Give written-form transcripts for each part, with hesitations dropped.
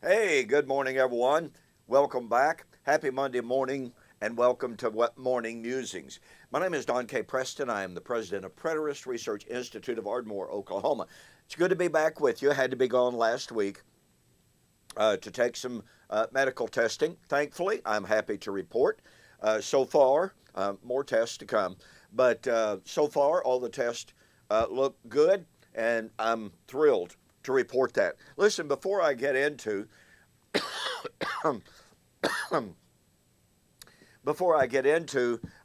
Hey, good morning, everyone. Welcome back. Happy Monday morning, and welcome to What Morning Musings. My name is Don K. Preston. I am the president of Preterist Research Institute of Ardmore, Oklahoma. It's good to be back with you. I had to be gone last week to take some medical testing. Thankfully, I'm happy to report so far, more tests to come, but so far all the tests look good, and I'm thrilled to report that. Listen, before I get into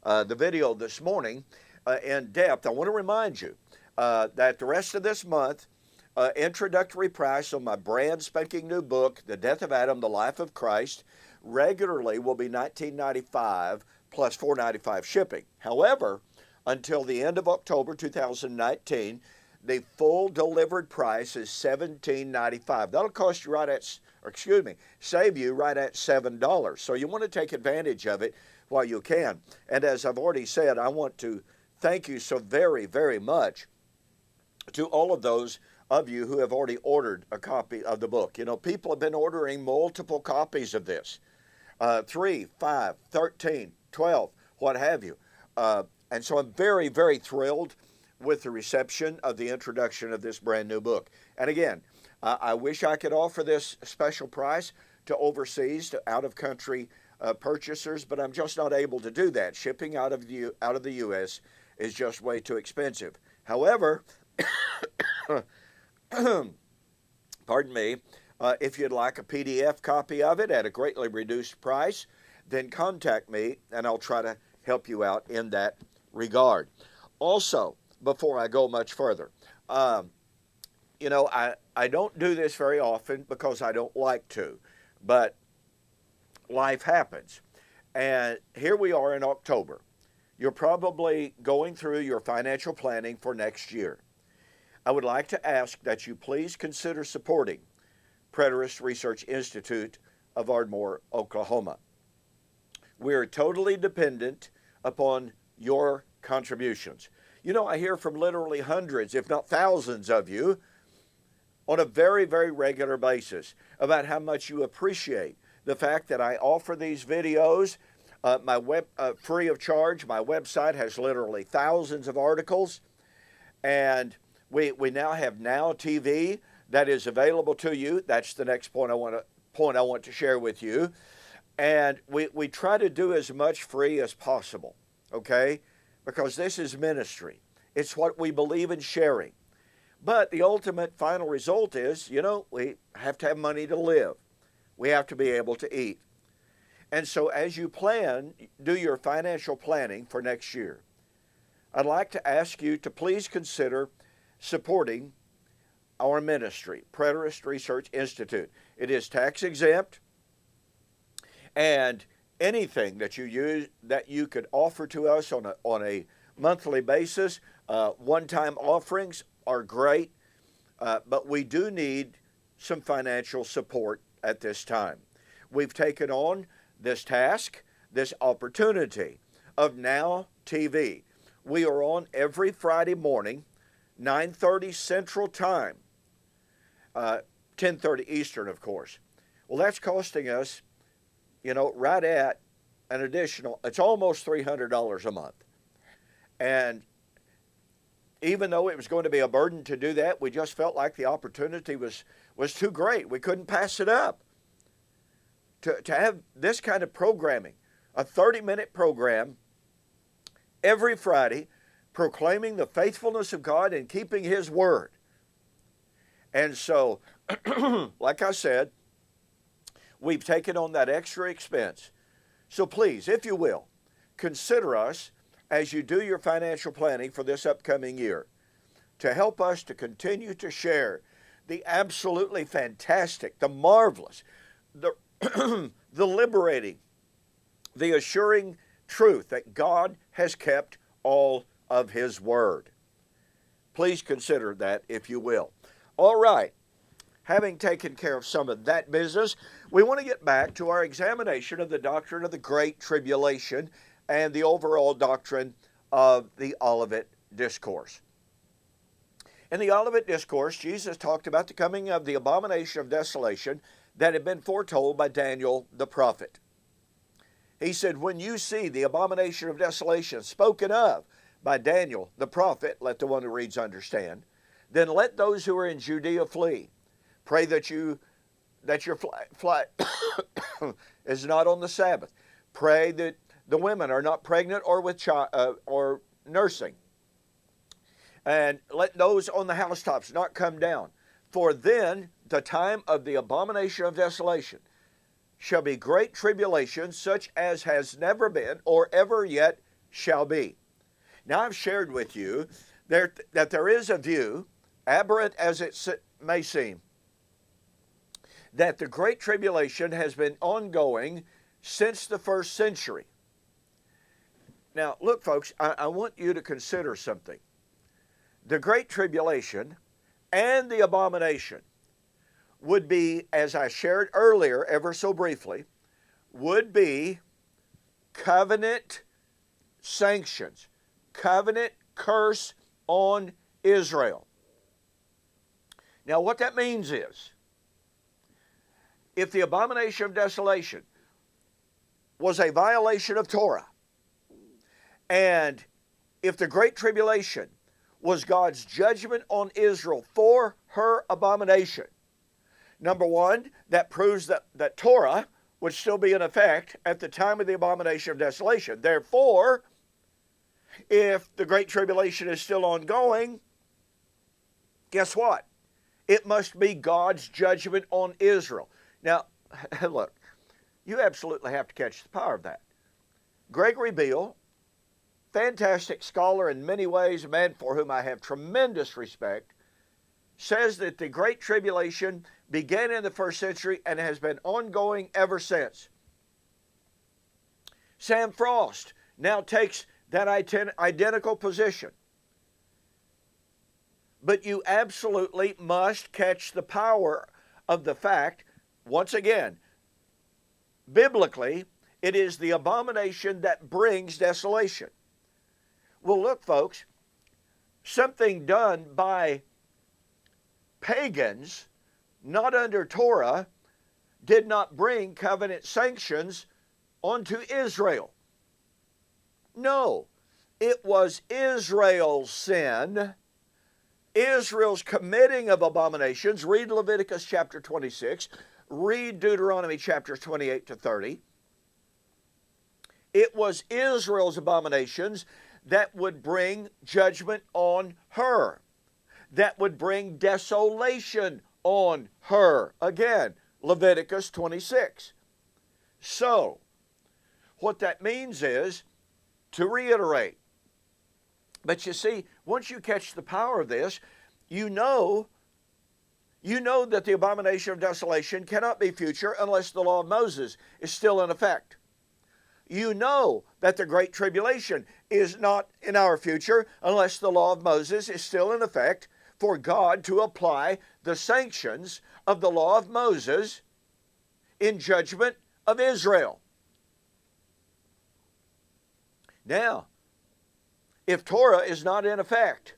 the video this morning in depth, I want to remind you that the rest of this month, introductory price on my brand spanking new book, The Death of Adam, The Life of Christ, regularly will be $19.95 plus $4.95 shipping. However, until the end of October 2019, the full delivered price is $17.95. That'll cost you save you right at $7. So you want to take advantage of it while you can. And as I've already said, I want to thank you so very, very much to all of those of you who have already ordered a copy of the book. You know, people have been ordering multiple copies of this, 3, 5, 13, 12, what have you. And so I'm very, very thrilled with the reception of the introduction of this brand new book. And again, I wish I could offer this special price to overseas, to out-of-country purchasers, but I'm just not able to do that. Shipping out of the U.S. is just way too expensive. However, pardon me, if you'd like a PDF copy of it at a greatly reduced price, then contact me and I'll try to help you out in that regard. Also, before I go much further, I don't do this very often because I don't like to, but life happens. And here we are in October. You're probably going through your financial planning for next year. I would like to ask that you please consider supporting Preterist Research Institute of Ardmore, Oklahoma. We are totally dependent upon your contributions. You know, I hear from literally hundreds, if not thousands of you on a very, very regular basis about how much you appreciate the fact that I offer these videos free of charge. My website has literally thousands of articles, and we now have Now TV that is available to you. That's the next point I want to share with you. And we try to do as much free as possible, okay? Because this is ministry. It's what we believe in sharing. But the ultimate final result is, we have to have money to live. We have to be able to eat. And so as you do your financial planning for next year, I'd like to ask you to please consider supporting our ministry, Preterist Research Institute. It is tax exempt, and anything that you could offer to us on a monthly basis, one-time offerings are great, but we do need some financial support at this time. We've taken on this task, this opportunity of Now TV. We are on every Friday morning, 9:30 Central Time, 10:30 Eastern, of course. Well, that's costing us, right at an additional, it's almost $300 a month. And even though it was going to be a burden to do that, we just felt like the opportunity was too great. We couldn't pass it up. To have this kind of programming, a 30-minute program every Friday, proclaiming the faithfulness of God and keeping His word. And so, like I said, we've taken on that extra expense. So please, if you will, consider us as you do your financial planning for this upcoming year to help us to continue to share the absolutely fantastic, the marvelous, the liberating, the assuring truth that God has kept all of His word. Please consider that, if you will. All right. Having taken care of some of that business, we want to get back to our examination of the doctrine of the Great Tribulation and the overall doctrine of the Olivet Discourse. In the Olivet Discourse, Jesus talked about the coming of the abomination of desolation, that had been foretold by Daniel the prophet. He said, when you see the abomination of desolation spoken of by Daniel the prophet, let the one who reads understand, then let those who are in Judea flee. Pray that your flight is not on the Sabbath. Pray that the women are not pregnant or with or nursing. And let those on the housetops not come down. For then the time of the abomination of desolation shall be great tribulation, such as has never been or ever yet shall be. Now I've shared with you that there is a view, aberrant as it may seem, that the Great Tribulation has been ongoing since the first century. Now, look, folks, I want you to consider something. The Great Tribulation and the abomination would be, as I shared earlier ever so briefly, would be covenant sanctions, covenant curse on Israel. Now, what that means is, if the abomination of desolation was a violation of Torah, and if the Great Tribulation was God's judgment on Israel for her abomination, number one, that proves that Torah would still be in effect at the time of the abomination of desolation. Therefore, if the Great Tribulation is still ongoing, guess what? It must be God's judgment on Israel. Now, look, you absolutely have to catch the power of that. Gregory Beale, fantastic scholar in many ways, a man for whom I have tremendous respect, says that the Great Tribulation began in the first century and has been ongoing ever since. Sam Frost now takes that identical position. But you absolutely must catch the power of the fact, once again, biblically, it is the abomination that brings desolation. Well, look, folks, something done by pagans, not under Torah, did not bring covenant sanctions onto Israel. No, it was Israel's sin, Israel's committing of abominations. Read Leviticus chapter 26, read Deuteronomy chapters 28 to 30. It was Israel's abominations that would bring judgment on her, that would bring desolation on her. Again, Leviticus 26. So, what that means is, to reiterate, but you see, once you catch the power of this, you know that the abomination of desolation cannot be future unless the law of Moses is still in effect. You know that the Great Tribulation is not in our future unless the law of Moses is still in effect for God to apply the sanctions of the law of Moses in judgment of Israel. Now, if Torah is not in effect,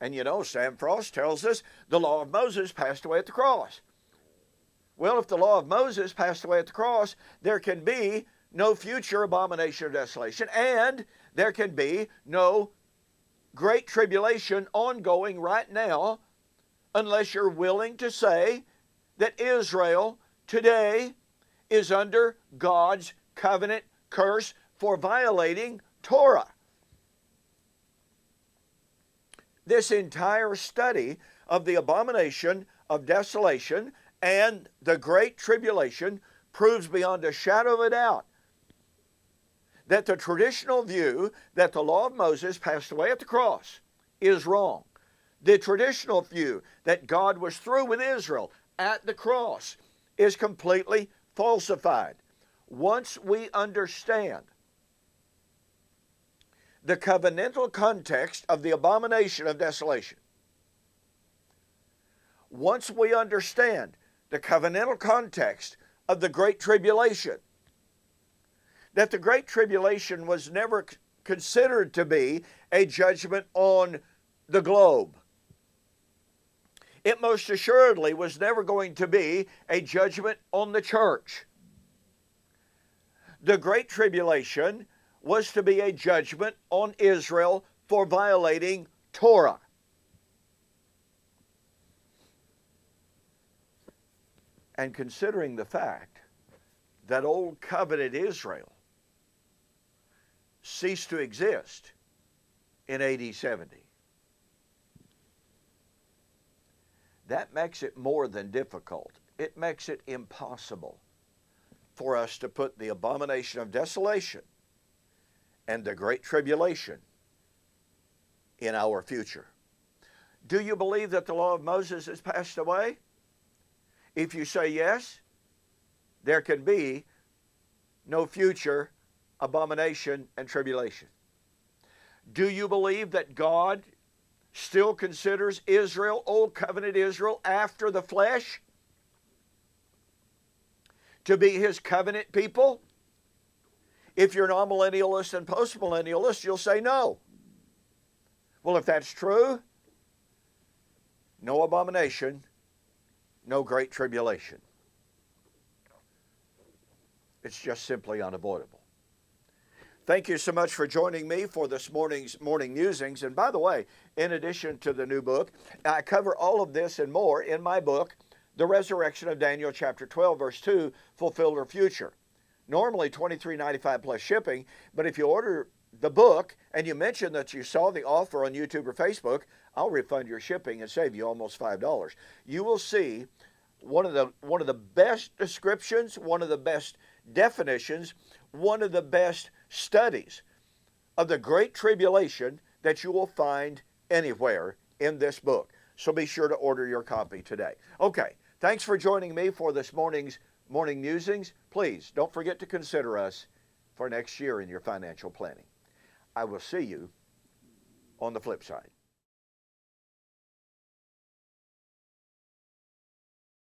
and you know, Sam Frost tells us the law of Moses passed away at the cross. Well, if the law of Moses passed away at the cross, there can be no future abomination of desolation, and there can be no Great Tribulation ongoing right now unless you're willing to say that Israel today is under God's covenant curse for violating Torah. This entire study of the abomination of desolation and the Great Tribulation proves beyond a shadow of a doubt that the traditional view that the law of Moses passed away at the cross is wrong. The traditional view that God was through with Israel at the cross is completely falsified. Once we understand the covenantal context of the abomination of desolation, once we understand the covenantal context of the Great Tribulation, that the Great Tribulation was never considered to be a judgment on the globe. it most assuredly was never going to be a judgment on the church. The Great Tribulation was to be a judgment on Israel for violating Torah. And considering the fact that Old Covenant Israel ceased to exist in AD 70, that makes it more than difficult. It makes it impossible for us to put the abomination of desolation and the Great Tribulation in our future. Do you believe that the law of Moses has passed away? If you say yes, there can be no future abomination and tribulation. Do you believe that God still considers Israel, Old Covenant Israel, after the flesh, to be His covenant people? If you're an amillennialist and postmillennialist, you'll say no. Well, if that's true, no abomination, no Great Tribulation. It's just simply unavoidable. Thank you so much for joining me for this morning's morning musings. And by the way, in addition to the new book, I cover all of this and more in my book, The Resurrection of Daniel, chapter 12, verse 2, Fulfilled or Future. Normally $23.95 plus shipping, but if you order the book and you mention that you saw the offer on YouTube or Facebook, I'll refund your shipping and save you almost $5. You will see one of the best descriptions, one of the best definitions, one of the best studies of the Great Tribulation that you will find anywhere in this book. So be sure to order your copy today. Okay, thanks for joining me for this morning's morning musings. Please don't forget to consider us for next year in your financial planning. I will see you on the flip side.